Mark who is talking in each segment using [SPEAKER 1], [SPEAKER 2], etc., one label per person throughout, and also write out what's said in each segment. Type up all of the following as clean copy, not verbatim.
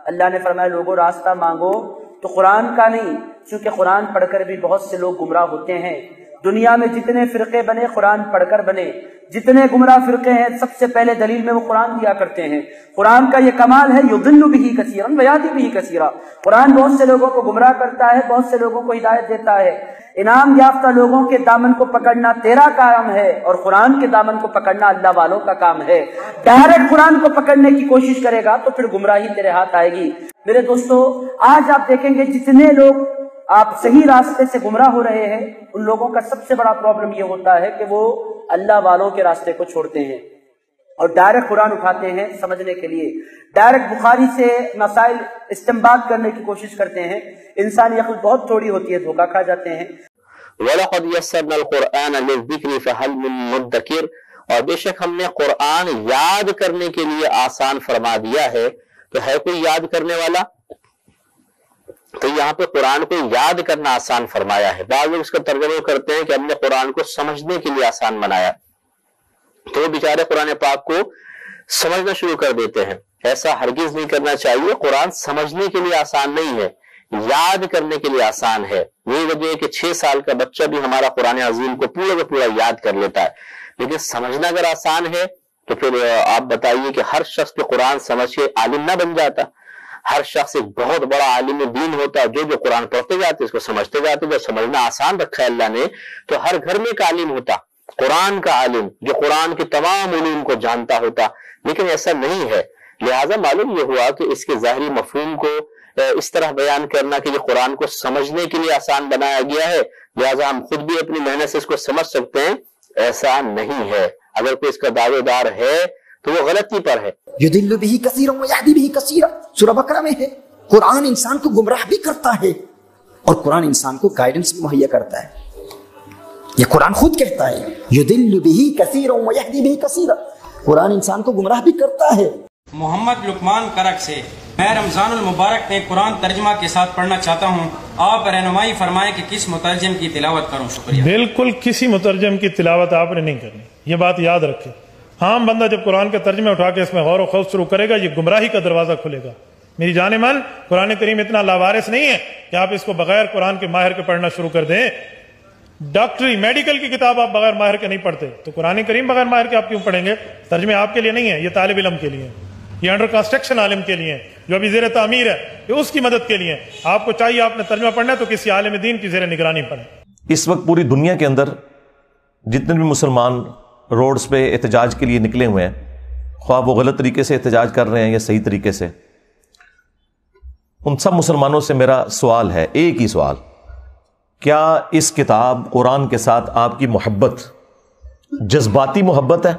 [SPEAKER 1] اللہ نے فرمایا لوگوں راستہ مانگو تو قرآن کا نہیں، کیونکہ قرآن پڑھ کر بھی بہت سے لوگ گمراہ ہوتے ہیں۔ دنیا میں جتنے فرقے بنے قرآن پڑھ کر بنے، جتنے گمراہ فرقے ہیں سب سے پہلے دلیل میں وہ قرآن دیا کرتے ہیں۔ قرآن کا یہ کمال ہے، یضل بہ کثیرا ویہدی بہ کثیرا، قرآن بہت سے لوگوں کو گمراہ کرتا ہے، بہت سے لوگوں کو ہدایت دیتا ہے۔ انعام یافتہ لوگوں کے دامن کو پکڑنا تیرا کام ہے، اور قرآن کے دامن کو پکڑنا اللہ والوں کا کام ہے۔ ڈائریکٹ قرآن کو پکڑنے کی کوشش کرے گا تو پھر گمراہی تیرے ہاتھ آئے گی۔ میرے دوستو، آج آپ دیکھیں گے جتنے لوگ آپ صحیح راستے سے گمراہ ہو رہے ہیں، ان لوگوں کا سب سے بڑا پرابلم یہ ہوتا ہے کہ وہ اللہ والوں کے راستے کو چھوڑتے ہیں اور ڈائریکٹ قرآن اٹھاتے ہیں سمجھنے کے لیے، ڈائریکٹ بخاری سے مسائل استنباط کرنے کی کوشش کرتے ہیں۔ انسانی عقل بہت تھوڑی ہوتی ہے، دھوکہ کھا جاتے ہیں۔
[SPEAKER 2] وَلَقَدْ يَسَّرْنَا الْقُرْآنَ لِلذِّكْرِ فَهَلْ مِن مُدَّكِرٍ، اور بے شک ہم نے قرآن یاد کرنے کے لیے آسان فرما دیا ہے، تو ہے کوئی یاد کرنے والا؟ تو یہاں پہ قرآن کو یاد کرنا آسان فرمایا ہے۔ بعض لوگ اس کا ترجمہ کرتے ہیں کہ ہم نے قرآن کو سمجھنے کے لیے آسان بنایا، تو وہ بیچارے قرآن پاک کو سمجھنا شروع کر دیتے ہیں۔ ایسا ہرگز نہیں کرنا چاہیے۔ قرآن سمجھنے کے لیے آسان نہیں ہے، یاد کرنے کے لیے آسان ہے۔ یہی وجہ ہے کہ 6 سال کا بچہ بھی ہمارا قرآن عظیم کو پورا کا پورا یاد کر لیتا ہے، لیکن سمجھنا اگر آسان ہے تو پھر آپ بتائیے کہ ہر شخص کے قرآن سمجھ کے عالم نہ بن جاتا؟ ہر شخص ایک بہت بڑا عالم دین ہوتا ہے، جو قرآن پڑھتے جاتے اس کو سمجھتے جاتے۔ جب سمجھنا آسان رکھا ہے اللہ نے تو ہر گھر میں ایک عالم ہوتا، قرآن کا عالم، جو قرآن کے تمام علوم کو جانتا ہوتا، لیکن ایسا نہیں ہے۔ لہٰذا معلوم یہ ہوا کہ اس کے ظاہری مفہوم کو اس طرح بیان کرنا کہ یہ قرآن کو سمجھنے کے لیے آسان بنایا گیا ہے، لہٰذا ہم خود بھی اپنی محنت سے اس کو سمجھ سکتے ہیں، ایسا نہیں ہے۔ اگر کوئی اس کا دعوے دار ہے تو وہ غلطی پر ہے۔
[SPEAKER 3] یضل بہ کثیرا ویہدی بہ کثیرا، سورہ بقرہ میں ہے۔ قرآن انسان کو گمراہ بھی کرتا ہے اور قرآن انسان کو گائیڈنس بھی مہیا کرتا ہے۔ یہ قرآن خود کہتا ہے یضل بہ کثیرا ویہدی بہ کثیرا، قرآن انسان کو گمراہ بھی کرتا ہے۔
[SPEAKER 4] محمد لقمان کرک سے، میں رمضان المبارک میں قرآن ترجمہ کے ساتھ پڑھنا چاہتا ہوں، آپ رہنمائی فرمائیں کہ کس مترجم کی تلاوت کروں؟ شکریہ۔
[SPEAKER 5] بالکل کسی مترجم کی تلاوت آپ نے نہیں کرنی، یہ بات یاد رکھیں۔ عام بندہ جب قرآن کا ترجمہ اٹھا کے اس میں غور و خوض شروع کرے گا، یہ گمراہی کا دروازہ کھلے گا۔ میری جان من، قرآن کریم اتنا لاوارث نہیں ہے کہ آپ اس کو بغیر قرآن کے ماہر کے پڑھنا شروع کر دیں۔ ڈاکٹری میڈیکل کی کتاب آپ بغیر ماہر کے نہیں پڑھتے، تو قرآن کریم بغیر ماہر کے آپ کیوں پڑھیں گے؟ ترجمے آپ کے لیے نہیں ہے، یہ طالب علم کے لیے ہے، یہ انڈر کنسٹرکشن عالم کے لیے ہے، جو ابھی زیر تعمیر ہے، یہ اس کی مدد کے لیے ہے۔ آپ کو چاہیے آپ نے ترجمہ پڑھنا ہے تو کسی عالم دین کی زیر نگرانی پڑھیں۔
[SPEAKER 6] اس وقت پوری دنیا کے اندر جتنے بھی مسلمان روڈز پہ احتجاج کے لیے نکلے ہوئے ہیں، خواہ وہ غلط طریقے سے احتجاج کر رہے ہیں یا صحیح طریقے سے، ان سب مسلمانوں سے میرا سوال ہے، ایک ہی سوال، کیا اس کتاب قرآن کے ساتھ آپ کی محبت جذباتی محبت ہے،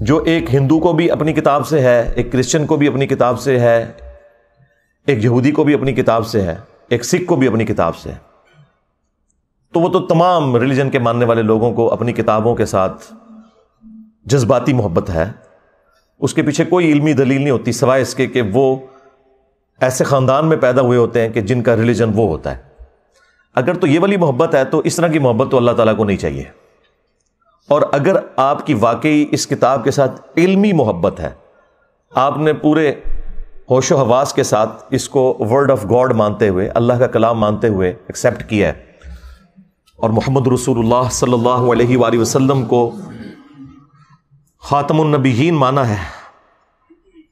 [SPEAKER 6] جو ایک ہندو کو بھی اپنی کتاب سے ہے، ایک کرسچن کو بھی اپنی کتاب سے ہے، ایک یہودی کو بھی اپنی کتاب سے ہے، ایک سکھ کو بھی اپنی کتاب سے ہے، تو وہ تو تمام ریلیجن کے ماننے والے لوگوں کو اپنی کتابوں کے ساتھ جذباتی محبت ہے۔ اس کے پیچھے کوئی علمی دلیل نہیں ہوتی سوائے اس کے کہ وہ ایسے خاندان میں پیدا ہوئے ہوتے ہیں کہ جن کا ریلیجن وہ ہوتا ہے۔ اگر تو یہ والی محبت ہے تو اس طرح کی محبت تو اللہ تعالیٰ کو نہیں چاہیے۔ اور اگر آپ کی واقعی اس کتاب کے ساتھ علمی محبت ہے، آپ نے پورے ہوش و حواس کے ساتھ اس کو ورڈ آف گاڈ مانتے ہوئے، اللہ کا کلام مانتے ہوئے ایکسیپٹ کیا ہے، اور محمد رسول اللہ صلی اللہ علیہ وآلہ وسلم کو خاتم النبیین مانا ہے،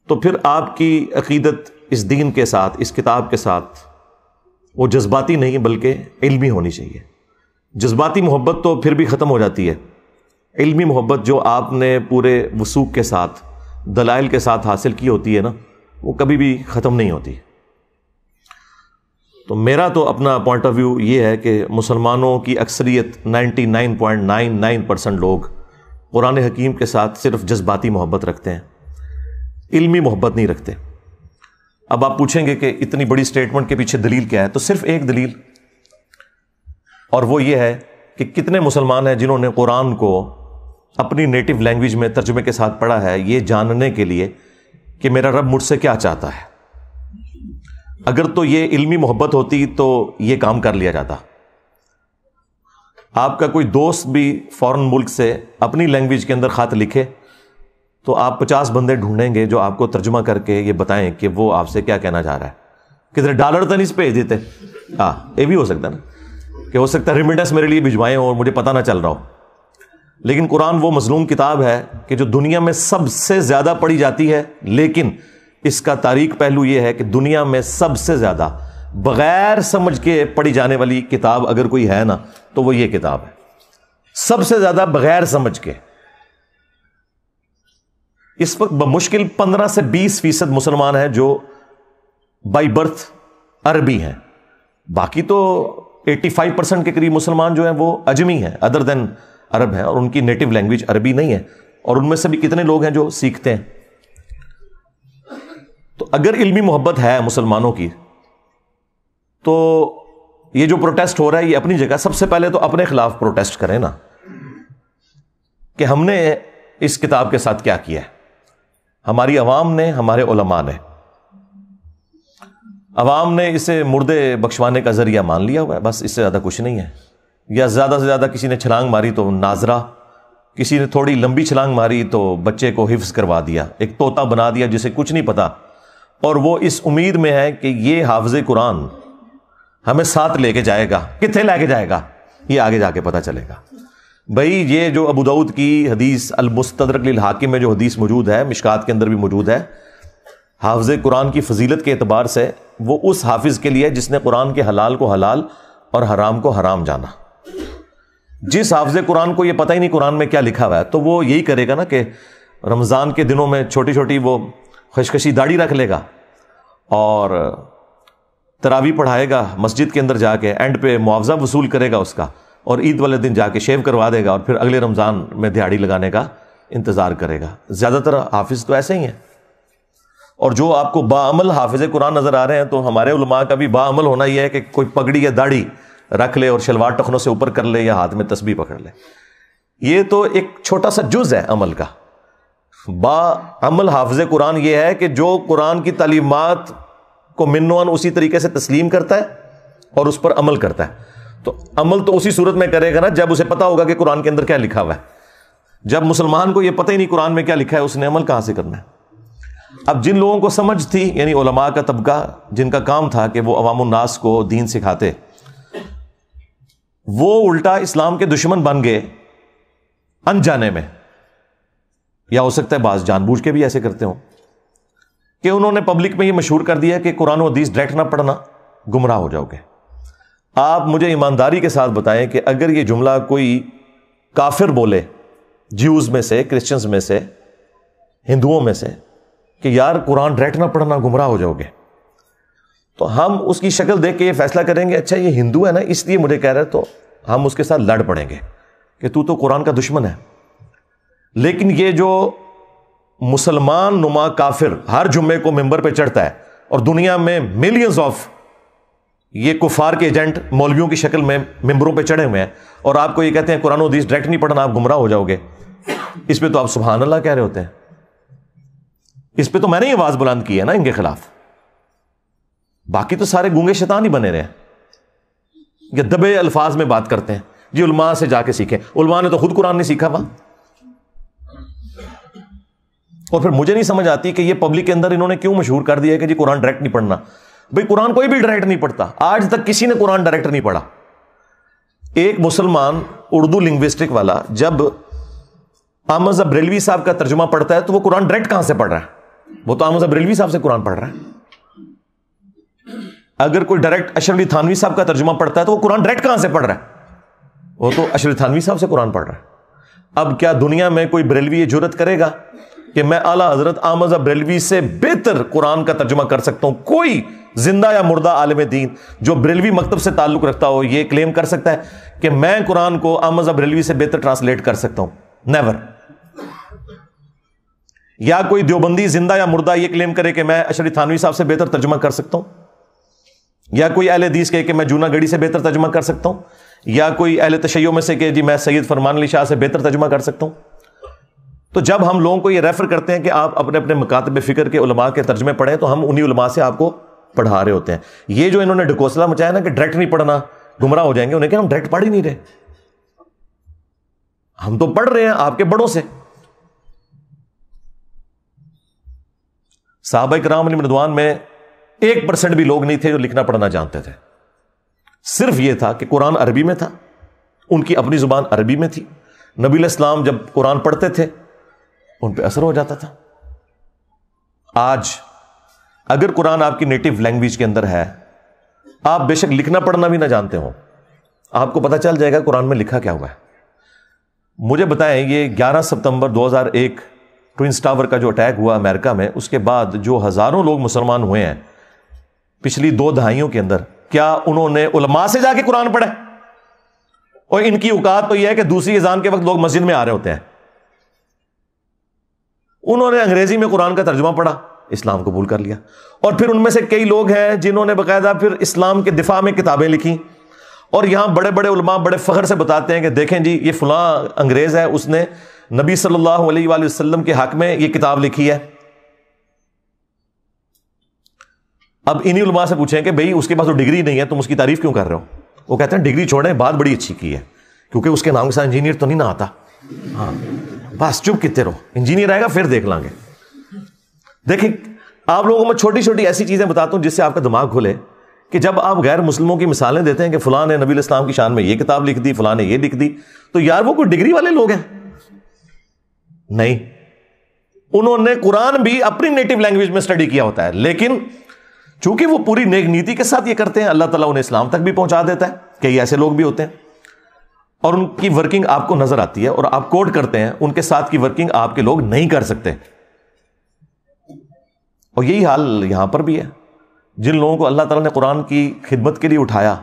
[SPEAKER 6] تو پھر آپ کی عقیدت اس دین کے ساتھ، اس کتاب کے ساتھ وہ جذباتی نہیں بلکہ علمی ہونی چاہیے۔ جذباتی محبت تو پھر بھی ختم ہو جاتی ہے، علمی محبت جو آپ نے پورے وثوق کے ساتھ، دلائل کے ساتھ حاصل کی ہوتی ہے نا، وہ کبھی بھی ختم نہیں ہوتی۔ تو میرا تو اپنا پوائنٹ آف ویو یہ ہے کہ مسلمانوں کی اکثریت 99.99% لوگ قرآن حکیم کے ساتھ صرف جذباتی محبت رکھتے ہیں، علمی محبت نہیں رکھتے۔ اب آپ پوچھیں گے کہ اتنی بڑی سٹیٹمنٹ کے پیچھے دلیل کیا ہے، تو صرف ایک دلیل، اور وہ یہ ہے کہ کتنے مسلمان ہیں جنہوں نے قرآن کو اپنی نیٹو لینگویج میں ترجمے کے ساتھ پڑھا ہے، یہ جاننے کے لیے کہ میرا رب مجھ سے کیا چاہتا ہے۔ اگر تو یہ علمی محبت ہوتی تو یہ کام کر لیا جاتا۔ آپ کا کوئی دوست بھی فورن ملک سے اپنی لینگویج کے اندر خط لکھے تو آپ 50 بندے ڈھونڈیں گے جو آپ کو ترجمہ کر کے یہ بتائیں کہ وہ آپ سے کیا کہنا چاہ رہا ہے. کدھر ڈالر تو نہیں بھیج دیتے. ہاں یہ بھی ہو سکتا ہے نا کہ ہو سکتا ہے ریمیٹنس میرے لیے بھجوائیں اور مجھے پتہ نہ چل رہا ہو. لیکن قرآن وہ مظلوم کتاب ہے کہ جو دنیا میں سب سے زیادہ پڑھی جاتی ہے، لیکن اس کا تاریک پہلو یہ ہے کہ دنیا میں سب سے زیادہ بغیر سمجھ کے پڑھی جانے والی کتاب اگر کوئی ہے نا تو وہ یہ کتاب ہے. سب سے زیادہ بغیر سمجھ کے. اس وقت بمشکل 15 سے 20% مسلمان ہیں جو بائی برتھ عربی ہیں. باقی تو 85% کے قریب مسلمان جو ہیں وہ اجمی ہیں، ادر دین عرب ہیں، اور ان کی نیٹو لینگویج عربی نہیں ہے. اور ان میں سے بھی کتنے لوگ ہیں جو سیکھتے ہیں. تو اگر علمی محبت ہے مسلمانوں کی تو یہ جو پروٹیسٹ ہو رہا ہے یہ اپنی جگہ. سب سے پہلے تو اپنے خلاف پروٹیسٹ کریں نا کہ ہم نے اس کتاب کے ساتھ کیا کیا ہے. ہماری عوام نے، ہمارے علماء نے، عوام نے اسے مردے بخشوانے کا ذریعہ مان لیا ہوا ہے، بس اس سے زیادہ کچھ نہیں ہے. یا زیادہ سے زیادہ کسی نے چھلانگ ماری تو ناظرہ، کسی نے تھوڑی لمبی چھلانگ ماری تو بچے کو حفظ کروا دیا، ایک طوطا بنا دیا جسے کچھ نہیں پتا، اور وہ اس امید میں ہے کہ یہ حافظ قرآن ہمیں ساتھ لے کے جائے گا. کتنے لے کے جائے گا یہ آگے جا کے پتا چلے گا. بھائی یہ جو ابو داؤد کی حدیث المستدرک للحاکم میں جو حدیث موجود ہے، مشکات کے اندر بھی موجود ہے، حافظ قرآن کی فضیلت کے اعتبار سے وہ اس حافظ کے لیے جس نے قرآن کے حلال کو حلال اور حرام کو حرام جانا. جس حافظ قرآن کو یہ پتہ ہی نہیں قرآن میں کیا لکھا ہوا ہے تو وہ یہی کرے گا نا کہ رمضان کے دنوں میں چھوٹی چھوٹی وہ خشخشی داڑھی رکھ لے گا اور تراویح پڑھائے گا مسجد کے اندر جا کے، اینڈ پہ معاوضہ وصول کرے گا اس کا، اور عید والے دن جا کے شیو کروا دے گا، اور پھر اگلے رمضان میں دہاڑی لگانے کا انتظار کرے گا. زیادہ تر حافظ تو ایسے ہی ہیں. اور جو آپ کو باعمل حافظ قرآن نظر آ رہے ہیں تو ہمارے علماء کا بھی باعمل ہونا یہ ہے کہ کوئی پگڑی یا داڑھی رکھ لے اور شلوار ٹخنوں سے اوپر کر لے یا ہاتھ میں تسبیح پکڑ لے. یہ تو ایک چھوٹا سا جز ہے عمل کا. باعمل حافظ قرآن یہ ہے کہ جو قرآن کی تعلیمات کو منوان اسی طریقے سے تسلیم کرتا ہے اور اس پر عمل کرتا ہے. تو عمل تو اسی صورت میں کرے گا نا جب اسے پتا ہوگا کہ قرآن کے اندر کیا لکھا ہوا ہے. جب مسلمان کو یہ پتہ ہی نہیں قرآن میں کیا لکھا ہے اس نے عمل کہاں سے کرنا ہے. اب جن لوگوں کو سمجھ تھی، یعنی علماء کا طبقہ جن کا کام تھا کہ وہ عوام الناس کو دین سکھاتے، وہ الٹا اسلام کے دشمن بن گئے انجانے میں. یا ہو سکتا ہے بعض جان بوجھ کے بھی ایسے کرتے ہوں کہ انہوں نے پبلک میں یہ مشہور کر دیا کہ قرآن و حدیث ڈائریکٹ نہ پڑھنا، گمراہ ہو جاؤ گے. آپ مجھے ایمانداری کے ساتھ بتائیں کہ اگر یہ جملہ کوئی کافر بولے، جیوز میں سے، کرسچنز میں سے، ہندوؤں میں سے، کہ یار قرآن ڈائریکٹ نہ پڑھنا گمراہ ہو جاؤ گے، تو ہم اس کی شکل دیکھ کے یہ فیصلہ کریں گے اچھا یہ ہندو ہے نا اس لیے مجھے کہہ رہے، تو ہم اس کے ساتھ لڑ پڑیں گے کہ تو قرآن کا دشمن ہے. لیکن یہ جو مسلمان نما کافر ہر جمعے کو ممبر پہ چڑھتا ہے اور دنیا میں ملینز آف یہ کفار کے ایجنٹ مولویوں کی شکل میں ممبروں پہ چڑھے ہوئے ہیں اور آپ کو یہ کہتے ہیں قرآن و حدیث ڈائریکٹ نہیں پڑھنا آپ گمراہ ہو جاؤ گے، اس پہ تو آپ سبحان اللہ کہہ رہے ہوتے ہیں. اس پہ تو میں نے یہ آواز بلند کی ہے نا ان کے خلاف. باقی تو سارے گونگے شیطان ہی بنے رہے ہیں، یہ دبے الفاظ میں بات کرتے ہیں. جی علماء سے جا کے سیکھیں. علماء نے تو خود قرآن نہیں سیکھا ہوا. اور پھر مجھے نہیں سمجھ آتی کہ یہ پبلک کے اندر انہوں نے کیوں مشہور کر دیا ہے کہ جی قرآن ڈائریکٹ نہیں پڑھنا. بھئی قرآن کوئی بھی ڈائریکٹ نہیں پڑھتا. آج تک کسی نے قرآن ڈائریکٹ نہیں پڑھا. ایک مسلمان اردو لنگوسٹک والا جب احمد بریلوی صاحب کا ترجمہ پڑھتا ہے تو وہ قرآن ڈائریکٹ کہاں سے پڑھ رہا ہے؟ وہ تو احمد بریلوی صاحب سے قرآن پڑھ رہا ہے. اگر کوئی ڈائریکٹ اشرف علی تھانوی صاحب کا ترجمہ پڑھتا ہے تو وہ قرآن ڈائریکٹ کہاں سے پڑھ رہا ہے؟ وہ تو اشرف علی تھانوی صاحب سے قرآن پڑھ رہا ہے. اب کیا دنیا میں کوئی بریلوی یہ جرت کرے گا کہ میں اعلیٰ حضرت احمد بریلوی سے بہتر قرآن کا ترجمہ کر سکتا ہوں؟ کوئی زندہ یا مردہ عالم دین جو بریلوی مکتب سے تعلق رکھتا ہو یہ کلیم کر سکتا ہے کہ میں قرآن کو احمد بریلوی سے بہتر ٹرانسلیٹ کر سکتا ہوں؟ نیور. یا کوئی دیوبندی زندہ یا مردہ یہ کلیم کرے کہ میں اشرف تھانوی صاحب سے بہتر ترجمہ کر سکتا ہوں؟ یا کوئی اہل حدیث کہے کہ میں جونا گڑھی سے بہتر ترجمہ کر سکتا ہوں؟ یا کوئی اہل تشیع میں سے کہ جی میں سید فرمان علی شاہ سے بہتر ترجمہ کر سکتا ہوں؟ تو جب ہم لوگوں کو یہ ریفر کرتے ہیں کہ آپ اپنے اپنے مکاتب فکر کے علماء کے ترجمے پڑھیں تو ہم انہی علماء سے آپ کو پڑھا رہے ہوتے ہیں. یہ جو انہوں نے ڈکوسلا مچایا نا کہ ڈائریکٹ نہیں پڑھنا گمراہ ہو جائیں گے، انہیں کہ ہم ڈائریکٹ پڑھ ہی نہیں رہے. ہم تو پڑھ رہے ہیں آپ کے بڑوں سے. صحابہ کرام علیہم رضوان میں 1% بھی لوگ نہیں تھے جو لکھنا پڑھنا جانتے تھے. صرف یہ تھا کہ قرآن عربی میں تھا، ان کی اپنی زبان عربی میں تھی. نبی علیہ السلام جب قرآن پڑھتے تھے ان پہ اثر ہو جاتا تھا. آج اگر قرآن آپ کی نیٹو لینگویج کے اندر ہے، آپ بے شک لکھنا پڑھنا بھی نہ جانتے ہو، آپ کو پتہ چل جائے گا قرآن میں لکھا کیا ہوا ہے. مجھے بتائیں، یہ 11 ستمبر 2001 ٹوئنس ٹاور کا جو اٹیک ہوا امریکہ میں، اس کے بعد جو ہزاروں لوگ مسلمان ہوئے ہیں پچھلی 2 دہائیوں کے اندر، کیا انہوں نے علماء سے جا کے قرآن پڑھا؟ اور ان کی اوقات تو یہ ہے کہ دوسری اذان کے وقت لوگ مسجد میں آ رہے ہوتے ہیں. انہوں نے انگریزی میں قرآن کا ترجمہ پڑھا، اسلام قبول کر لیا. اور پھر ان میں سے کئی لوگ ہیں جنہوں نے باقاعدہ پھر اسلام کے دفاع میں کتابیں لکھی، اور یہاں بڑے بڑے علماء بڑے فخر سے بتاتے ہیں کہ دیکھیں جی یہ فلاں انگریز ہے، اس نے نبی صلی اللہ علیہ وآلہ وسلم کے حق میں یہ کتاب لکھی ہے. اب انہی علماء سے پوچھیں کہ بھئی اس کے پاس تو ڈگری نہیں ہے، تم اس کی تعریف کیوں کر رہے ہو؟ وہ کہتے ہیں ڈگری چھوڑیں، بات بڑی اچھی کی ہے، کیونکہ اس کے نام کے ساتھ انجینئر تو نہیں نہ آتا. ہاں بس چپ کتے رہو، انجینئر آئے گا پھر دیکھ لیں گے. دیکھیں آپ لوگوں کو میں چھوٹی چھوٹی ایسی چیزیں بتاتا ہوں جس سے آپ کا دماغ کھلے، کہ جب آپ غیر مسلموں کی مثالیں دیتے ہیں کہ فلاں نے نبی علیہ السلام کی شان میں یہ کتاب لکھ دی، فلاں نے یہ لکھ دی، تو یار وہ کوئی ڈگری والے لوگ ہیں؟ نہیں، انہوں نے قرآن بھی اپنی نیٹو لینگویج میں اسٹڈی کیا ہوتا ہے، لیکن چونکہ وہ پوری نیک نیتی کے ساتھ یہ کرتے ہیں، اللہ تعالیٰ انہیں اسلام تک بھی پہنچا دیتا ہے. کئی ایسے لوگ بھی ہوتے ہیں اور ان کی ورکنگ آپ کو نظر آتی ہے اور آپ کوٹ کرتے ہیں، ان کے ساتھ کی ورکنگ آپ کے لوگ نہیں کر سکتے. اور یہی حال یہاں پر بھی ہے. جن لوگوں کو اللہ تعالیٰ نے قرآن کی خدمت کے لیے اٹھایا،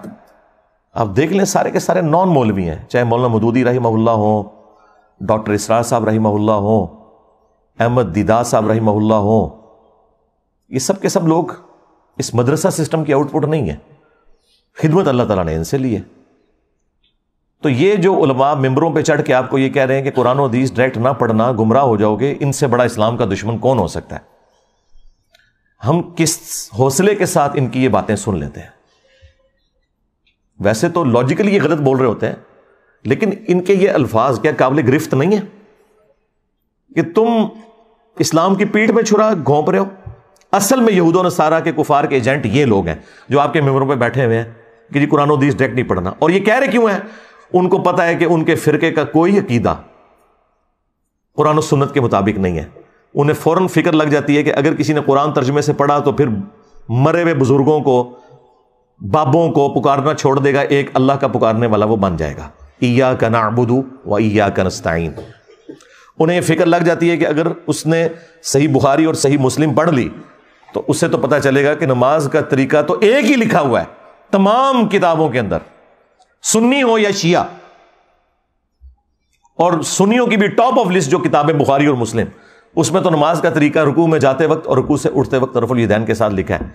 [SPEAKER 6] آپ دیکھ لیں سارے کے سارے نان مولوی ہیں، چاہے مولانا مودودی رحمہ اللہ ہوں، ڈاکٹر اسرار صاحب رحمہ اللہ ہوں، احمد دیدار صاحب رحمہ اللہ ہوں، یہ سب کے سب لوگ اس مدرسہ سسٹم کی آؤٹ پٹ نہیں ہے، خدمت اللہ تعالیٰ نے ان سے لی ہے. تو یہ جو علماء ممبروں پہ چڑھ کے آپ کو یہ کہہ رہے ہیں کہ قرآن و حدیث ڈائریکٹ نہ پڑھنا گمراہ ہو جاؤ گے، ان سے بڑا اسلام کا دشمن کون ہو سکتا ہے؟ ہم کس حوصلے کے ساتھ ان کی یہ باتیں سن لیتے ہیں. ویسے تو لاجیکلی یہ غلط بول رہے ہوتے ہیں، لیکن ان کے یہ الفاظ کیا قابل گرفت نہیں ہے کہ تم اسلام کی پیٹھ میں چھرا گھونپ رہے ہو؟ اصل میں یہود و نصارہ کے کفار کے ایجنٹ یہ لوگ ہیں جو آپ کے ممبروں پہ بیٹھے ہوئے ہیں کہ جی قرآن و حدیث ڈائریکٹ نہیں پڑھنا. اور یہ کہہ رہے کیوں ہیں؟ ان کو پتا ہے کہ ان کے فرقے کا کوئی عقیدہ قرآن و سنت کے مطابق نہیں ہے. انہیں فوراً فکر لگ جاتی ہے کہ اگر کسی نے قرآن ترجمے سے پڑھا تو پھر مرے ہوئے بزرگوں کو، بابوں کو پکارنا چھوڑ دے گا، ایک اللہ کا پکارنے والا وہ بن جائے گا. ایاک نعبد و ایاک نستعین. انہیں یہ فکر لگ جاتی ہے کہ اگر اس نے صحیح بخاری اور صحیح مسلم پڑھ لی تو اس سے تو پتہ چلے گا کہ نماز کا طریقہ تو ایک ہی لکھا ہوا ہے تمام کتابوں کے اندر، سنی ہو یا شیعہ. اور سنیوں کی بھی ٹاپ آف لسٹ جو کتابیں بخاری اور مسلم، اس میں تو نماز کا طریقہ رکوع میں جاتے وقت اور رکوع سے اٹھتے وقت رفع الیدین کے ساتھ لکھا ہے.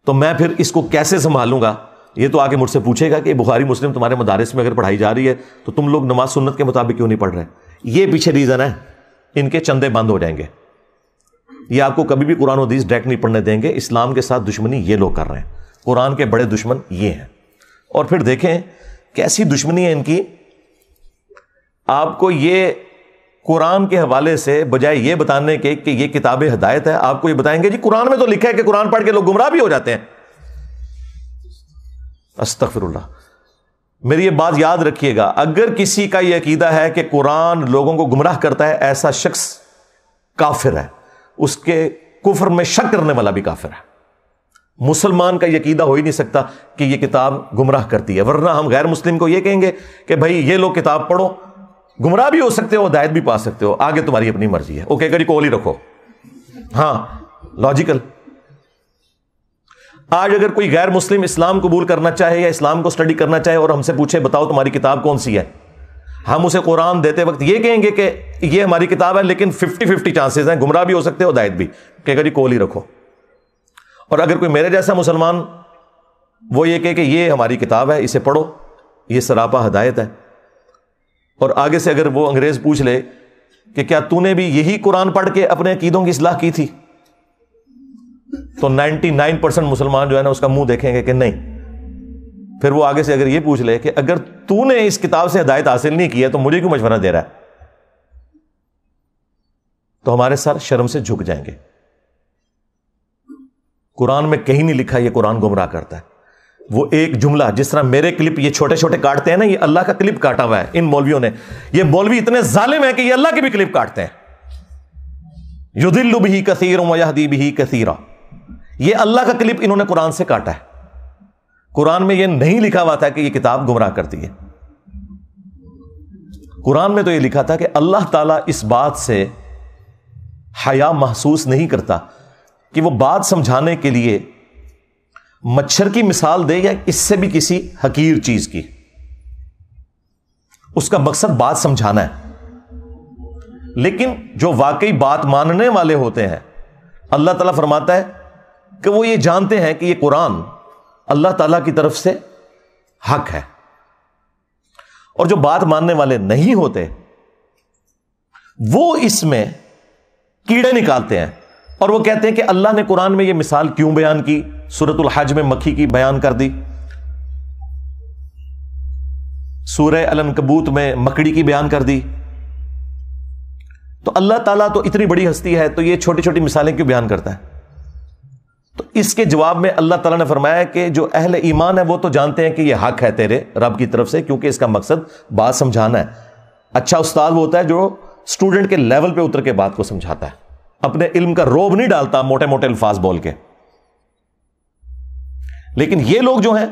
[SPEAKER 6] تو میں پھر اس کو کیسے سنبھالوں گا؟ یہ تو آگے مجھ سے پوچھے گا کہ بخاری مسلم تمہارے مدارس میں اگر پڑھائی جا رہی ہے تو تم لوگ نماز سنت کے مطابق کیوں نہیں پڑھ رہے؟ یہ پیچھے ریزن ہے، ان کے چندے بند ہو جائیں گے. یہ آپ کو کبھی بھی قرآن و حدیث ڈائریکٹ نہیں پڑھنے دیں گے. اسلام کے ساتھ دشمنی یہ لوگ کر رہے ہیں، قرآن کے بڑے دشمن یہ ہیں. اور پھر دیکھیں کیسی دشمنی ہے ان کی. آپ کو یہ قرآن کے حوالے سے بجائے یہ بتانے کے کہ یہ کتاب ہدایت ہے، آپ کو یہ بتائیں گے جی قرآن میں تو لکھا ہے کہ قرآن پڑھ کے لوگ گمراہ بھی ہو جاتے ہیں. استغفر اللہ. میری یہ بات یاد رکھیے گا، اگر کسی کا یہ عقیدہ ہے کہ قرآن لوگوں کو گمراہ کرتا ہے، ایسا شخص کافر ہے. اس کے کفر میں شک کرنے والا بھی کافر ہے. مسلمان کا یہ عقیدہ ہو ہی نہیں سکتا کہ یہ کتاب گمراہ کرتی ہے، ورنہ ہم غیر مسلم کو یہ کہیں گے کہ بھائی یہ لوگ کتاب پڑھو، گمراہ بھی ہو سکتے ہو، ہدایت بھی پا سکتے ہو، آگے تمہاری اپنی مرضی ہے. وہ کہے گا جی کول ہی رکھو. ہاں لاجیکل. آج اگر کوئی غیر مسلم اسلام قبول کرنا چاہے یا اسلام کو اسٹڈی کرنا چاہے اور ہم سے پوچھے بتاؤ تمہاری کتاب کون سی ہے، ہم اسے قرآن دیتے وقت یہ کہیں گے کہ یہ ہماری کتاب ہے، لیکن 50-50 چانسز ہیں، گمراہ بھی ہو سکتے ہو، ہدایت بھی. کہے گا جی کول ہی رکھو. اور اگر کوئی میرے جیسا مسلمان وہ یہ کہے کہ یہ ہماری کتاب ہے، اسے پڑھو، یہ سراپا ہدایت ہے، اور آگے سے اگر وہ انگریز پوچھ لے کہ کیا تو نے بھی یہی قرآن پڑھ کے اپنے عقیدوں کی اصلاح کی تھی، تو 99% مسلمان جو ہے نا اس کا منہ دیکھیں گے کہ نہیں. پھر وہ آگے سے اگر یہ پوچھ لے کہ اگر تو نے اس کتاب سے ہدایت حاصل نہیں کی ہے تو مجھے کیوں مشورہ دے رہا ہے، تو ہمارے سر شرم سے جھک جائیں گے. قرآن میں کہیں نہیں لکھا یہ قرآن گمراہ کرتا ہے. وہ ایک جملہ، جس طرح میرے کلپ یہ چھوٹے چھوٹے کاٹتے ہیں نا، یہ اللہ کا کلپ کاٹا ہوا ہے ان مولویوں نے. یہ مولوی اتنے ظالم ہیں کہ یہ اللہ کے بھی کلپ کاٹتے ہیں. یضل بہ کثیر ویہدی بہ کثیرا، یہ اللہ کا کلپ انہوں نے قرآن سے کاٹا ہے. قرآن میں یہ نہیں لکھا ہوا تھا کہ یہ کتاب گمراہ کرتی ہے. قرآن میں تو یہ لکھا تھا کہ اللہ تعالیٰ اس بات سے حیا محسوس نہیں کرتا کہ وہ بات سمجھانے کے لیے مچھر کی مثال دے یا اس سے بھی کسی حقیر چیز کی. اس کا مقصد بات سمجھانا ہے. لیکن جو واقعی بات ماننے والے ہوتے ہیں، اللہ تعالیٰ فرماتا ہے کہ وہ یہ جانتے ہیں کہ یہ قرآن اللہ تعالیٰ کی طرف سے حق ہے. اور جو بات ماننے والے نہیں ہوتے وہ اس میں کیڑے نکالتے ہیں اور وہ کہتے ہیں کہ اللہ نے قرآن میں یہ مثال کیوں بیان کی، سورۃ الحج میں مکھی کی بیان کر دی، سورہ العنکبوت میں مکڑی کی بیان کر دی. تو اللہ تعالیٰ تو اتنی بڑی ہستی ہے تو یہ چھوٹی چھوٹی مثالیں کیوں بیان کرتا ہے؟ تو اس کے جواب میں اللہ تعالیٰ نے فرمایا کہ جو اہل ایمان ہے وہ تو جانتے ہیں کہ یہ حق ہے تیرے رب کی طرف سے، کیونکہ اس کا مقصد بات سمجھانا ہے. اچھا استاد وہ ہوتا ہے جو اسٹوڈنٹ کے لیول پہ اتر کے بات کو سمجھاتا ہے، اپنے علم کا روب نہیں ڈالتا موٹے موٹے الفاظ بول کے. لیکن یہ لوگ جو ہیں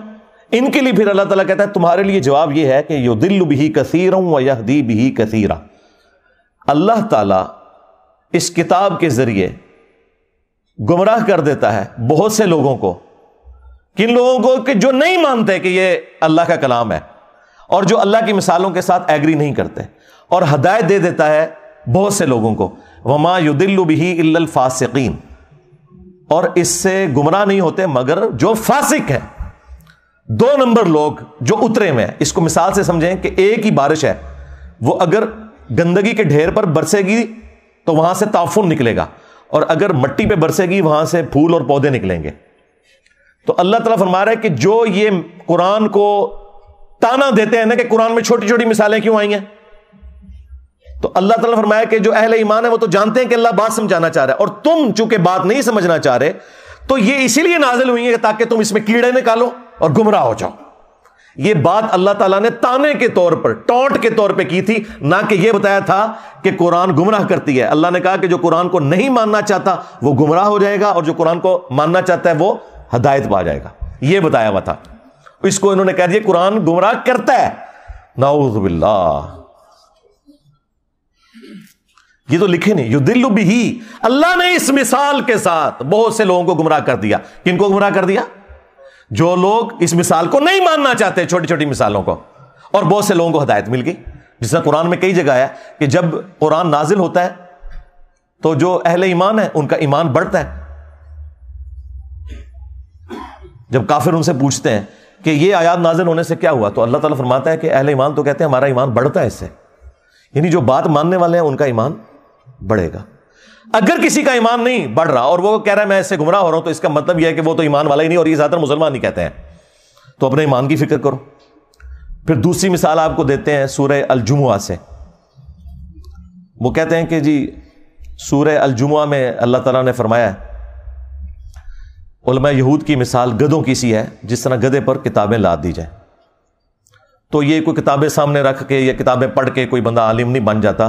[SPEAKER 6] ان کے لیے پھر اللہ تعالیٰ کہتا ہے تمہارے لیے جواب یہ ہے کہ یضل بہ کثیرا ویہدی بہ کثیرا. اللہ تعالیٰ اس کتاب کے ذریعے گمراہ کر دیتا ہے بہت سے لوگوں کو. کن لوگوں کو؟ کہ جو نہیں مانتے کہ یہ اللہ کا کلام ہے اور جو اللہ کی مثالوں کے ساتھ ایگری نہیں کرتے. اور ہدایت دے دیتا ہے بہت سے لوگوں کو. وما یضل بہ الا الفاسقین، اور اس سے گمراہ نہیں ہوتے مگر جو فاسق ہیں. 2 نمبر لوگ جو اترے میں. اس کو مثال سے سمجھیں کہ ایک ہی بارش ہے، وہ اگر گندگی کے ڈھیر پر برسے گی تو وہاں سے تعفن نکلے گا، اور اگر مٹی پہ برسے گی وہاں سے پھول اور پودے نکلیں گے. تو اللہ تعالیٰ فرما رہا ہے کہ جو یہ قرآن کو تانا دیتے ہیں نا کہ قرآن میں چھوٹی چھوٹی مثالیں کیوں آئی ہیں، تو اللہ تعالیٰ فرمایا کہ جو اہل ایمان ہے وہ تو جانتے ہیں کہ اللہ بات سمجھانا چاہ رہا ہے، اور تم چونکہ بات نہیں سمجھنا چاہ رہے تو یہ اسی لیے نازل ہوئی ہے تاکہ تم اس میں کیڑے نکالو اور گمراہ ہو جاؤ. یہ بات اللہ تعالیٰ نے تانے کے طور پر، ٹونٹ کے طور پہ کی تھی، نہ کہ یہ بتایا تھا کہ قرآن گمراہ کرتی ہے. اللہ نے کہا کہ جو قرآن کو نہیں ماننا چاہتا وہ گمراہ ہو جائے گا، اور جو قرآن کو ماننا چاہتا ہے وہ ہدایت پا جائے گا. یہ بتایا ہوا تھا. اس کو انہوں نے کہہ دیا قرآن گمراہ کرتا ہے. نعوذ باللہ. یہ تو لکھے نہیں. یضل بہ، اللہ نے اس مثال کے ساتھ بہت سے لوگوں کو گمراہ کر دیا. کن کو گمراہ کر دیا؟ جو لوگ اس مثال کو نہیں ماننا چاہتے، چھوٹی چھوٹی مثالوں کو. اور بہت سے لوگوں کو ہدایت مل گئی. جس طرح قرآن میں کئی جگہ ہے کہ جب قرآن نازل ہوتا ہے تو جو اہل ایمان ہے ان کا ایمان بڑھتا ہے. جب کافر ان سے پوچھتے ہیں کہ یہ آیات نازل ہونے سے کیا ہوا، تو اللہ تعالیٰ فرماتا ہے کہ اہل ایمان تو کہتے ہیں ہمارا ایمان بڑھتا ہے اس سے. یعنی جو بات ماننے والے ہیں ان کا ایمان بڑھے گا. اگر کسی کا ایمان نہیں بڑھ رہا اور وہ کہہ رہا ہے میں اس سے گمراہ ہو رہا ہوں، تو اس کا مطلب یہ ہے کہ وہ تو ایمان والا ہی نہیں، اور یہ زیادہ تر مسلمان ہی کہتے ہیں. تو اپنے ایمان کی فکر کرو. پھر دوسری مثال آپ کو دیتے ہیں سورہ الجمعہ سے. وہ کہتے ہیں کہ جی سورہ الجمعہ میں اللہ تعالیٰ نے فرمایا ہے علماء یہود کی مثال گدھوں کی سی ہے، جس طرح گدھے پر کتابیں لاد دی جائیں. تو یہ کوئی کتابیں سامنے رکھ کے یا کتابیں پڑھ کے کوئی بندہ عالم نہیں بن جاتا.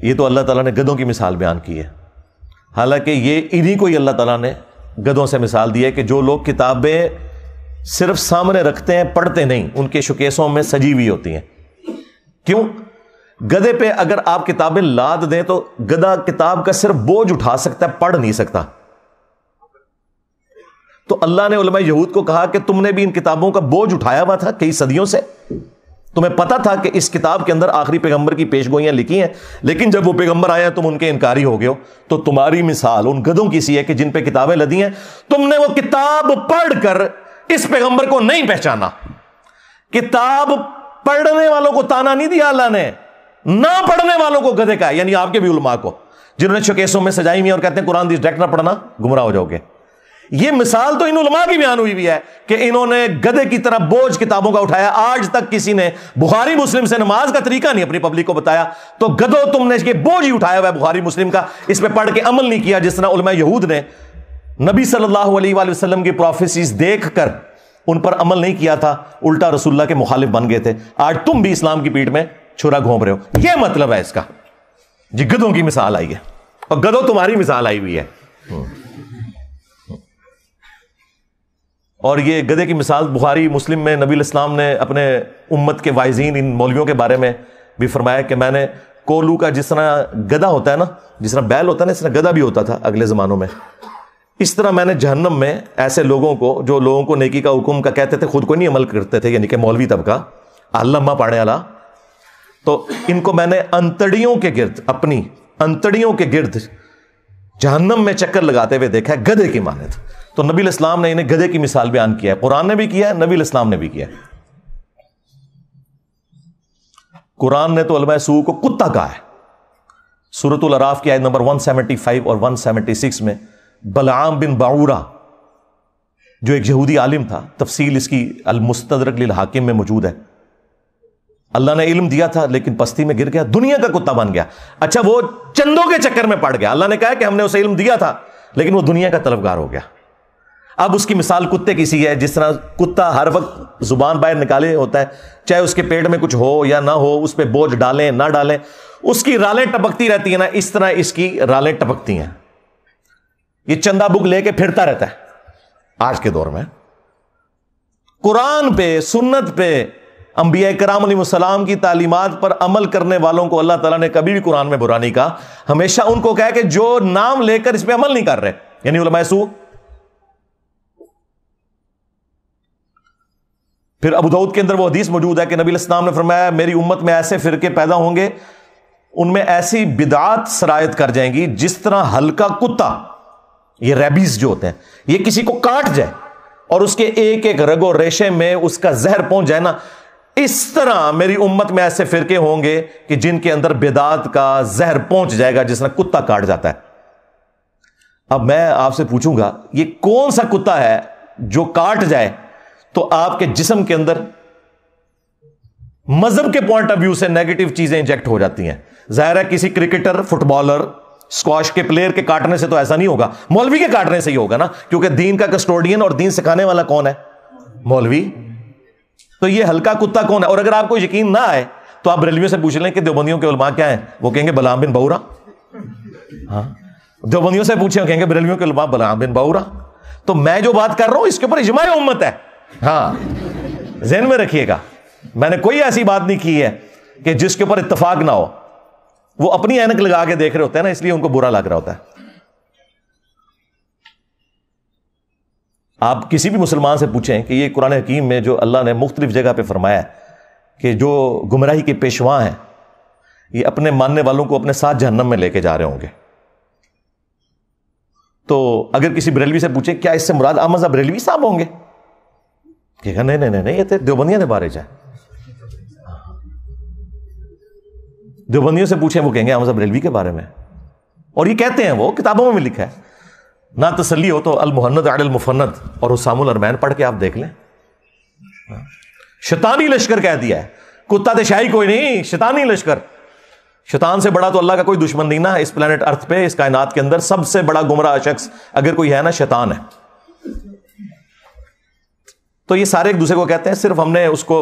[SPEAKER 6] یہ تو اللہ تعالیٰ نے گدھوں کی مثال بیان کی ہے. حالانکہ یہ انہی کو ہی اللہ تعالیٰ نے گدھوں سے مثال دی ہے کہ جو لوگ کتابیں صرف سامنے رکھتے ہیں پڑھتے نہیں، ان کے شوکیسوں میں سجی ہوئی ہوتی ہیں. کیوں؟ گدھے پہ اگر آپ کتابیں لاد دیں تو گدھا کتاب کا صرف بوجھ اٹھا سکتا ہے، پڑھ نہیں سکتا. تو اللہ نے علماء یہود کو کہا کہ تم نے بھی ان کتابوں کا بوجھ اٹھایا ہوا تھا کئی صدیوں سے، تمہیں پتا تھا کہ اس کتاب کے اندر آخری پیغمبر کی پیش گوئیاں لکھی ہیں، لیکن جب وہ پیغمبر آئے ہیں تم ان کے انکاری ہو گئے ہو. تو تمہاری مثال ان گدھوں کی سی ہے کہ جن پہ کتابیں لدی ہیں، تم نے وہ کتاب پڑھ کر اس پیغمبر کو نہیں پہچانا. کتاب پڑھنے والوں کو تانا نہیں دیا اللہ نے، نہ پڑھنے والوں کو گدھے کا، یعنی آپ کے بھی علماء کو جنہوں نے شوکیسوں میں سجائی ہوئی اور کہتے ہیں قرآن ڈائریکٹ نہ پڑھنا گمراہ ہو جاؤ گے. یہ مثال تو ان علماء کی بیان ہوئی بھی ہے کہ انہوں نے گدھے کی طرح بوجھ کتابوں کا اٹھایا. آج تک کسی نے بخاری مسلم سے نماز کا طریقہ نہیں اپنی پبلک کو بتایا. تو گدھو تم نے یہ بوجھ ہی اٹھایا ہوا ہے بخاری مسلم کا، اس پہ پڑھ کے عمل نہیں کیا. جس طرح علماء یہود نے نبی صلی اللہ علیہ وآلہ وسلم کی پروفیسیز دیکھ کر ان پر عمل نہیں کیا تھا، الٹا رسول اللہ کے مخالف بن گئے تھے. آج تم بھی اسلام کی پیٹھ میں چھرا گھونپ رہے ہو. یہ مطلب ہے اس کا. جی گدھوں کی مثال آئی ہے، اور گدھوں تمہاری مثال آئی ہوئی ہے. اور یہ گدھے کی مثال بخاری مسلم میں نبی الاسلام نے اپنے امت کے واعظین ان مولویوں کے بارے میں بھی فرمایا کہ میں نے کولو کا جس طرح گدھا ہوتا ہے نا، جس طرح بیل ہوتا ہے نا، اس طرح گدھا بھی ہوتا تھا اگلے زمانوں میں. اس طرح میں نے جہنم میں ایسے لوگوں کو جو لوگوں کو نیکی کا حکم کا کہتے تھے، خود کو نہیں عمل کرتے تھے، یعنی کہ مولوی طبقہ علامہ پاڑے والا، تو ان کو میں نے انتڑیوں کے گرد، اپنی انتڑیوں کے گرد جہنم میں چکر لگاتے ہوئے دیکھا ہے، گدھے کی مانند. تو نبی الاسلام نے انہیں گدھے کی مثال بیان کیا ہے. قرآن نے بھی کیا ہے، نبی الاسلام نے بھی کیا ہے. قرآن نے تو علماء سوء کو کتا کہا ہے. سورۃ الاعراف کی آیت نمبر 175 اور 176 میں بلعام بن باعورہ جو ایک یہودی عالم تھا، تفصیل اس کی المستدرک للحاکم میں موجود ہے. اللہ نے علم دیا تھا لیکن پستی میں گر گیا، دنیا کا کتا بن گیا. اچھا وہ چندوں کے چکر میں پڑ گیا. اللہ نے کہا کہ ہم نے اسے علم دیا تھا لیکن وہ دنیا کا طلبگار ہو گیا. اب اس کی مثال کتے کی سی ہے. جس طرح کتا ہر وقت زبان باہر نکالے ہوتا ہے، چاہے اس کے پیٹ میں کچھ ہو یا نہ ہو، اس پہ بوجھ ڈالیں نہ ڈالیں، اس کی رالیں ٹپکتی رہتی ہیں نا، اس طرح اس کی رالیں ٹپکتی ہیں. یہ چندہ بک لے کے پھرتا رہتا ہے. آج کے دور میں قرآن پہ، سنت پہ، انبیاء کرام علیہ السلام کی تعلیمات پر عمل کرنے والوں کو اللہ تعالیٰ نے کبھی بھی قرآن میں برا نہیں کہا. ہمیشہ ان کو کہا کہ جو نام لے کر اس پہ عمل نہیں کر رہے، یعنی علماء سوء. پھر ابو داؤد کے اندر وہ حدیث موجود ہے کہ نبی الاسلام نے فرمایا میری امت میں ایسے فرقے پیدا ہوں گے، ان میں ایسی بدعات سرایت کر جائیں گی جس طرح ہلکا کتا، یہ ریبیز جو ہوتے ہیں، یہ کسی کو کاٹ جائے اور اس کے ایک ایک رگ و ریشے میں اس کا زہر پہنچ جائے نا، اس طرح میری امت میں ایسے فرقے ہوں گے کہ جن کے اندر بدعات کا زہر پہنچ جائے گا جس طرح کتا کاٹ جاتا ہے. اب میں آپ سے پوچھوں گا یہ کون سا کتا ہے جو کاٹ جائے تو آپ کے جسم کے اندر مذہب کے پوائنٹ آف ویو سے نیگیٹو چیزیں انجیکٹ ہو جاتی ہیں؟ ظاہر ہے کسی کرکٹر، فٹ بالر، اسکواش کے پلیئر کے کاٹنے سے تو ایسا نہیں ہوگا، مولوی کے کاٹنے سے ہی ہوگا نا، کیونکہ دین کا کسٹوڈین اور دین سکھانے والا کون ہے؟ مولوی. تو یہ ہلکا کتا کون ہے؟ اور اگر آپ کو یقین نہ آئے تو آپ بریلویوں سے پوچھ لیں کہ دیوبندیوں کے علماء کیا ہیں، وہ کہیں گے بلعام بن باعورہ. ہاں دیوبندیوں سے پوچھیں، کہیں گے بریلویوں کے علماء بلعام بن باعورہ. تو میں جو بات کر رہا ہوں اس کے اوپر اجماع امت ہے. ہاں ذہن میں رکھیے گا، میں نے کوئی ایسی بات نہیں کی ہے کہ جس کے اوپر اتفاق نہ ہو. وہ اپنی اینک لگا کے دیکھ رہے ہوتے ہیں نا، اس لیے ان کو برا لگ رہا ہوتا ہے. آپ کسی بھی مسلمان سے پوچھیں کہ یہ قرآن حکیم میں جو اللہ نے مختلف جگہ پہ فرمایا ہے کہ جو گمراہی کے پیشواں ہیں یہ اپنے ماننے والوں کو اپنے ساتھ جہنم میں لے کے جا رہے ہوں گے، تو اگر کسی بریلوی سے پوچھیں کیا اس سے مراد احمد بریلوی صاحب ہوں گے، کہ نہیں نہیں نہیں یہ تو دیوبندیوں کے بارے ہے. دیوبندیوں سے پوچھیں وہ کہیں گے احمد بریلوی کے بارے میں، اور یہ کہتے ہیں، وہ کتابوں میں بھی لکھا ہے. نہ تسلی ہو تو المحند علی المفند اور حسام الارمین پڑھ کے آپ دیکھ لیں. شیطانی لشکر کہہ دیا ہے، کتا تے شاہی کوئی نہیں، شیطانی لشکر. شیطان سے بڑا تو اللہ کا کوئی دشمن نہیں نا اس پلانٹ ارتھ پہ، اس کائنات کے اندر سب سے بڑا گمراہ شخص اگر کوئی ہے نا شیطان ہے. تو یہ سارے ایک دوسرے کو کہتے ہیں، صرف ہم نے اس کو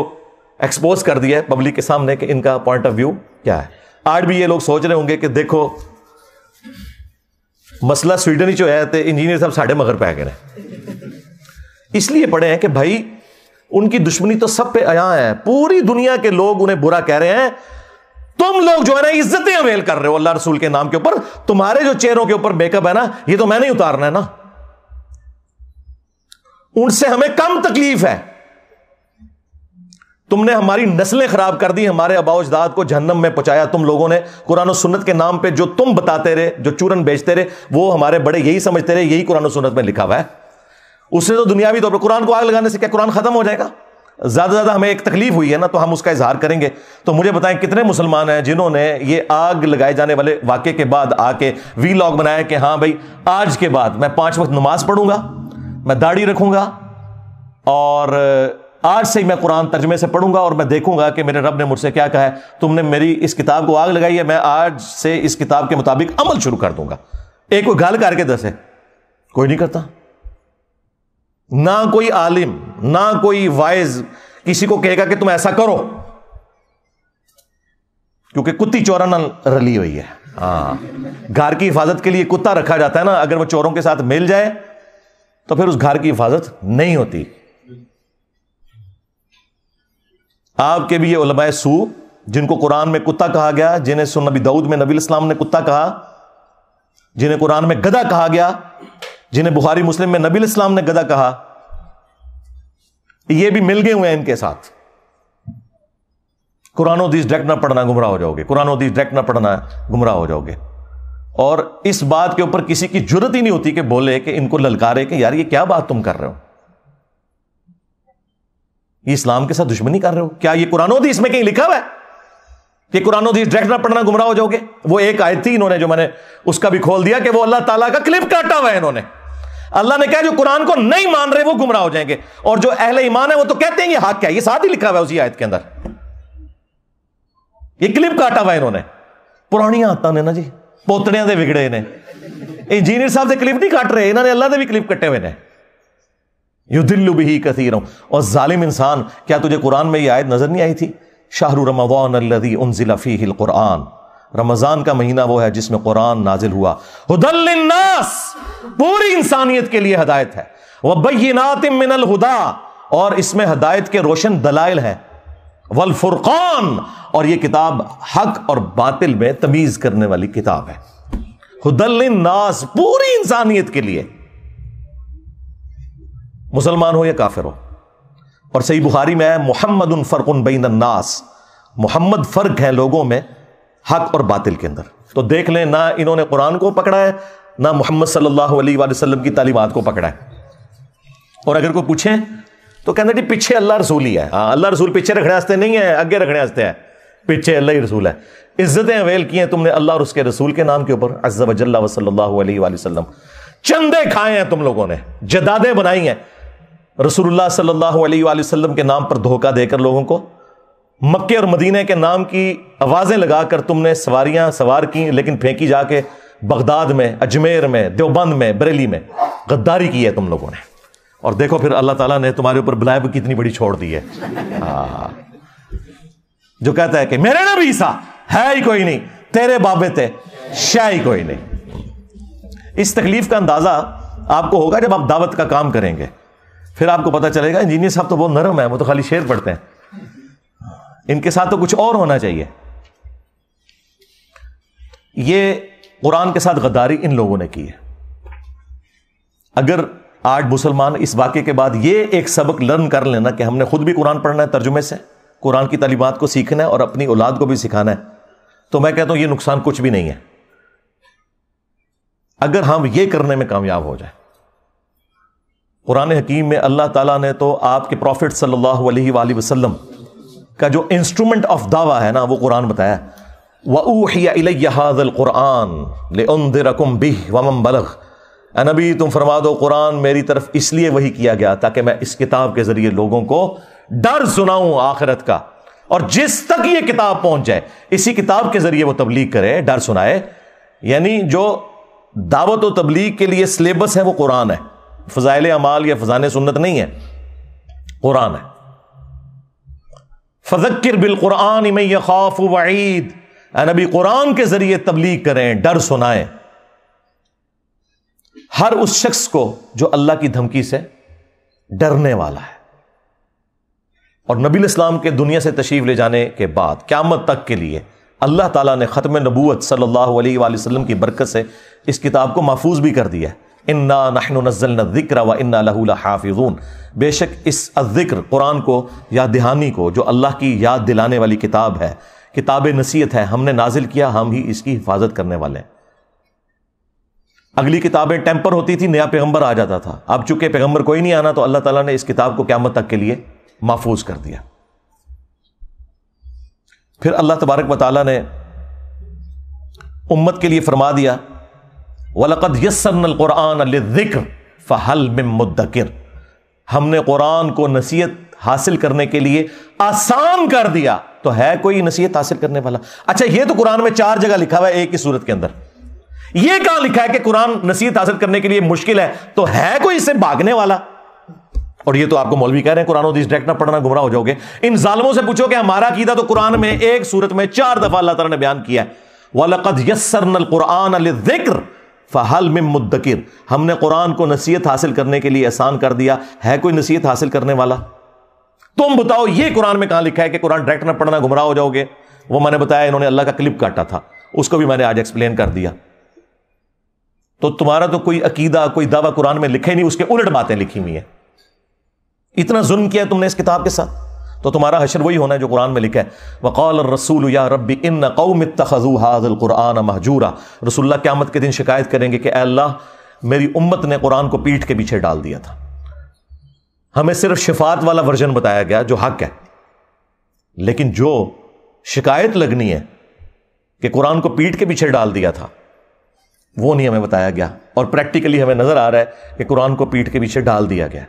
[SPEAKER 6] ایکسپوز کر دیا ہے پبلک کے سامنے کہ ان کا پوائنٹ آف ویو کیا ہے. آج بھی یہ لوگ سوچ رہے ہوں گے کہ دیکھو مسئلہ سویڈن ہی جو ہے تو انجینئر صاحب ساڑھے مگر پہ گئے. اس لیے پڑھے ہیں کہ بھائی ان کی دشمنی تو سب پہ عیاں ہے، پوری دنیا کے لوگ انہیں برا کہہ رہے ہیں. تم لوگ جو ہے نا عزتیں اویل کر رہے ہو اللہ رسول کے نام کے اوپر، تمہارے جو چہروں کے اوپر میک اپ ہے نا یہ تو میں نہیں اتارنا ہے نا، ان سے ہمیں کم تکلیف ہے. تم نے ہماری نسلیں خراب کر دی، ہمارے آباء و اجداد کو جہنم میں پہنچایا. تم لوگوں نے قرآن و سنت کے نام پہ جو تم بتاتے رہے، جو چورن بیچتے رہے، وہ ہمارے بڑے یہی سمجھتے رہے یہی قرآن و سنت میں لکھا ہوا ہے. اس نے تو دنیاوی طور پر قرآن کو آگ لگانے سے کیا قرآن ختم ہو جائے گا؟ زیادہ زیادہ ہمیں ایک تکلیف ہوئی ہے نا تو ہم اس کا اظہار کریں گے. تو مجھے بتائیں کتنے مسلمان ہیں جنہوں نے یہ آگ لگائے جانے والے واقعے کے بعد آ کے وی لاگ بنایا کہ ہاں بھائی آج کے بعد میں 5 وقت نماز پڑھوں گا، میں داڑھی رکھوں گا، اور آج سے ہی میں قرآن ترجمے سے پڑھوں گا اور میں دیکھوں گا کہ میرے رب نے مجھ سے کیا کہا ہے. تم نے میری اس کتاب کو آگ لگائی ہے، میں آج سے اس کتاب کے مطابق عمل شروع کر دوں گا. ایک کوئی گال کر کے دسے، کوئی نہیں کرتا. نہ کوئی عالم نہ کوئی وائز کسی کو کہے گا کہ تم ایسا کرو, کیونکہ کتی چورا نہ رلی ہوئی ہے. ہاں, گھر کی حفاظت کے لیے کتا رکھا جاتا ہے نا, اگر وہ چوروں کے ساتھ مل جائے تو پھر اس گھر کی حفاظت نہیں ہوتی. آپ کے بھی یہ علماء سو جن کو قرآن میں کتا کہا گیا, جنہیں سنن نبی داؤد میں نبی الاسلام نے کتا کہا, جنہیں قرآن میں گدھا کہا گیا, جنہیں بخاری مسلم میں نبی الاسلام نے گدھا کہا, یہ بھی مل گئے ہوئے ہیں ان کے ساتھ. قرآن و حدیث ڈائریکٹ نہ پڑھنا گمراہ ہو جاؤ گے, قرآن و حدیث ڈائریکٹ نہ پڑھنا گمراہ ہو جاؤ گے. اور اس بات کے اوپر کسی کی جرت ہی نہیں ہوتی کہ بولے, کہ ان کو للکارے کہ یار یہ کیا بات تم کر رہے ہو, یہ اسلام کے ساتھ دشمنی کر رہے ہو. کیا یہ قرآن و حدیث میں کہیں لکھا ہوا ہے کہ قرآن و حدیث ڈائریکٹ نہ پڑھنا گمراہ ہو جاؤ گے؟ وہ ایک آیت تھی انہوں نے, جو میں نے اس کا بھی کھول دیا, کہ وہ اللہ تعالیٰ کا کلپ کاٹا ہوا ہے انہوں نے. اللہ نے کہا جو قرآن کو نہیں مان رہے وہ گمراہ ہو جائیں گے, اور جو اہل ایمان ہے وہ تو کہتے ہیں یہ حق ہے. یہ ساتھ ہی لکھا ہوا ہے اسی آیت کے اندر, یہ کلپ کاٹا ہوا ہے انہوں نے. پرانی آتا نے نا جی, پوتڑیاں دے بگڑے نے. انجینئر صاحب سے کلپ نہیں کاٹ رہے, انہوں نے اللہ دے بھی کلپ کٹے ہوئے نے. یضل بہ کثیر. اور ظالم انسان, کیا تجھے قرآن میں یہ آیت نظر نہیں آئی تھی؟ شہر رمضان الذی انزل فیہ القرآن, رمضان کا مہینہ وہ ہے جس میں قرآن نازل ہوا. ھدی للناس, پوری انسانیت کے لیے ہدایت ہے. وبینات من الہدی, اور اس میں ہدایت کے روشن دلائل ہیں. والفرقان, اور یہ کتاب حق اور باطل میں تمیز کرنے والی کتاب ہے. ھدی للناس, پوری انسانیت کے لیے, مسلمان ہو یا کافر ہو. اور صحیح بخاری میں ہے محمد فرق بین الناس, محمد فرق ہے لوگوں میں حق اور باطل کے اندر. تو دیکھ لیں, نہ انہوں نے قرآن کو پکڑا ہے, نہ محمد صلی اللہ علیہ وآلہ وسلم کی تعلیمات کو پکڑا ہے. اور اگر کوئی پوچھیں تو کہنا جی پیچھے اللہ رسول ہی ہے. ہاں, اللہ رسول پیچھے رکھنے واسطے نہیں ہے, اگے رکھنے واسطے ہے. پیچھے اللہ ہی رسول ہے. عزتیں اویل کی ہیں تم نے اللہ اور اس کے رسول کے نام کے اوپر, عز و جل و صلی اللہ علیہ وآلہ وسلم. چندے کھائے ہیں تم لوگوں نے, جدادیں بنائی ہیں رسول اللہ صلی اللہ علیہ وآلہ وسلم کے نام پر دھوکہ دے کر لوگوں کو. مکے اور مدینہ کے نام کی آوازیں لگا کر تم نے سواریاں سوار کی, لیکن پھینکی جا کے بغداد میں, اجمیر میں, دیوبند میں, بریلی میں. غداری کی ہے تم لوگوں نے. اور دیکھو پھر اللہ تعالیٰ نے تمہارے اوپر بلائے بھی کتنی بڑی چھوڑ دی ہے. جو کہتا ہے کہ میرے نبی عیسیٰ ہے ہی کوئی نہیں, تیرے بابے تھے شے ہی کوئی نہیں. اس تکلیف کا اندازہ آپ کو ہوگا جب آپ دعوت کا کام کریں گے. پھر آپ کو پتا چلے گا انجینئر صاحب تو بہت نرم ہے, وہ تو خالی شعر پڑھتے ہیں, ان کے ساتھ تو کچھ اور ہونا چاہیے. یہ قرآن کے ساتھ غداری ان لوگوں نے کی ہے. اگر آج مسلمان اس واقعے کے بعد یہ ایک سبق لرن کر لینا کہ ہم نے خود بھی قرآن پڑھنا ہے ترجمے سے, قرآن کی تعلیمات کو سیکھنا ہے اور اپنی اولاد کو بھی سکھانا ہے, تو میں کہتا ہوں یہ نقصان کچھ بھی نہیں ہے اگر ہم یہ کرنے میں کامیاب ہو جائیں. قرآن حکیم میں اللہ تعالیٰ نے تو آپ کے پروفٹ صلی اللہ علیہ وآلہ وسلم کا جو انسٹرومنٹ آف دعویٰ ہے نا, وہ قرآن بتایا. وَأُوحِيَ إِلَيَّ هَذَا الْقُرْآنُ لِأُنذِرَكُم بِهِ وَمَن بَلَغَ. اے نبی تم فرما دو قرآن میری طرف اس لیے وحی کیا گیا تاکہ میں اس کتاب کے ذریعے لوگوں کو ڈر سناؤں آخرت کا, اور جس تک یہ کتاب پہنچ جائے اسی کتاب کے ذریعے وہ تبلیغ کرے, ڈر سنائے. یعنی جو دعوت و تبلیغ کے لیے سلیبس ہے وہ قرآن ہے, فضائل اعمال یا فضائل سنت نہیں ہے, قرآن ہے. فذکر بالقرآن من یخاف وعید, اے نبی قرآن کے ذریعے تبلیغ کریں, ڈر سنائیں ہر اس شخص کو جو اللہ کی دھمکی سے ڈرنے والا ہے. اور نبی الاسلام کے دنیا سے تشریف لے جانے کے بعد قیامت تک کے لیے اللہ تعالیٰ نے ختم نبوت صلی اللہ علیہ وآلہ وسلم کی برکت سے اس کتاب کو محفوظ بھی کر دیا ہے. انا نحن نزلنا الذکر وانا لہ لحافظون. بے شک اس الذکر قرآن کو, یاد دہانی کو, جو اللہ کی یاد دلانے والی کتاب ہے, کتاب نصیحت ہے, ہم نے نازل کیا, ہم ہی اس کی حفاظت کرنے والے ہیں. اگلی کتابیں ٹیمپر ہوتی تھی, نیا پیغمبر آ جاتا تھا. اب چونکہ پیغمبر کوئی نہیں آنا تو اللہ تعالیٰ نے اس کتاب کو قیامت تک کے لیے محفوظ کر دیا. پھر اللہ تبارک و تعالیٰ نے امت کے لیے فرما دیا وَلَقَدْ يَسَّرْنَا الْقُرْآنَ لِلذِّكْرِ فَهَلْ مِن مُدَّكِرٍ. ہم نے قرآن کو نصیحت حاصل کرنے کے لیے آسان کر دیا, تو ہے کوئی نصیحت حاصل کرنے والا؟ اچھا یہ تو قرآن میں 4 جگہ لکھا ہوا ہے ایک ہی سورت کے اندر. یہ کہاں لکھا ہے کہ قرآن نصیحت حاصل کرنے کے لیے مشکل ہے؟ تو ہے کوئی اس سے بھاگنے والا؟ اور یہ تو آپ کو مولوی کہہ رہے ہیں قرآن و حدیث ڈائریکٹ نہ پڑھنا گمراہ ہو جاؤ گے. ان ظالموں سے پوچھو کہ ہمارا عقیدہ تو قرآن میں ایک سورت میں 4 دفعہ اللہ تعالیٰ نے بیان کیا ہے, وَلَقَدْ يَسَّرْنَا الْقُرْآنَ لِلذِّكْرِ فَهَلْ مِن مُدَّكِرٍ. ہم نے قرآن کو نصیحت حاصل کرنے کے لیے آسان کر دیا, ہے کوئی نصیحت حاصل کرنے والا؟ تم بتاؤ یہ قرآن میں کہاں لکھا ہے کہ قرآن ڈائریکٹ نہ پڑھنا گمراہ ہو جاؤ گے؟ وہ میں نے بتایا, انہوں نے اللہ کا کلپ کاٹا تھا, اس کو بھی میں نے آج ایکسپلین کر دیا. تو تمہارا تو کوئی عقیدہ, کوئی دعویٰ قرآن میں لکھے نہیں, اس کے الٹ باتیں لکھی ہوئی ہیں. اتنا ظلم کیا ہے تم نے اس کتاب کے ساتھ, تو تمہارا حشر وہی ہونا ہے جو قرآن میں لکھا ہے. وقال الرسول یا رب ان قوم اتخذوا هذا القرآن مہجورا. رسول اللہ قیامت کے دن شکایت کریں گے کہ اے اللہ میری امت نے قرآن کو پیٹھ کے پیچھے ڈال دیا تھا. ہمیں صرف شفاعت والا ورژن بتایا گیا جو حق ہے, لیکن جو شکایت لگنی ہے کہ قرآن کو پیٹھ کے پیچھے ڈال دیا تھا وہ نہیں ہمیں بتایا گیا. اور پریکٹیکلی ہمیں نظر آ رہا ہے کہ قرآن کو پیٹھ کے پیچھے ڈال دیا گیا.